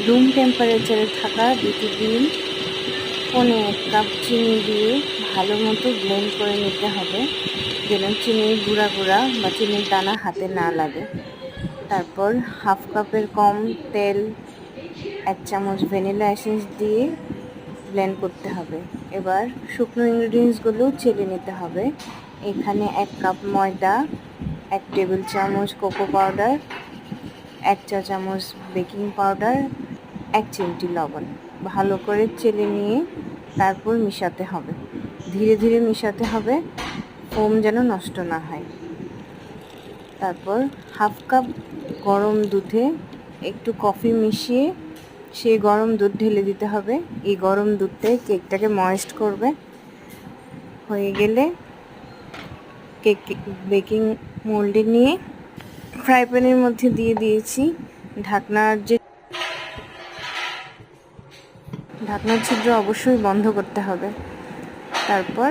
Room টেম্পারেচারে থাকা দুটি ডিম 1 কাপ চিনি দিয়ে ভালো মতো ব্লেন্ড করে নিতে হবে, যেন চিনির গুঁড়া বা চিনির দানা হাতে না লাগে। তারপর হাফ কাপের কম তেল, 1 চামচ ভ্যানিলা এসেন্স দিয়ে ব্লেন্ড করতে হবে। এবার শুকনো ইনগ্রিডিয়েন্টসগুলো চেলে নিতে হবে। এখানে 1 কাপ ময়দা, 1 টেবিল চামচ কোকো পাউডার, 1 চা চামচ বেকিং পাউডার, 1 চিমটি লবণ ভালো করে চেলে নিয়ে তারপর মিশাতে হবে। ধীরে ধীরে মিশাতে হবে, ফোম যেন নষ্ট না হয়। তারপর হাফ কাপ গরম দুধে একটু কফি মিশিয়ে সেই গরম দুধ ঢেলে দিতে হবে। এই গরম দুধটাই কেকটাকে ময়েস্ট করবে। হয়ে গেলে কেক বেকিং মোল্ডে নিয়ে ফ্রাই প্যানের মধ্যে দিয়ে দিয়েছি। ঢাকনার ছিদ্র অবশ্যই বন্ধ করতে হবে। তারপর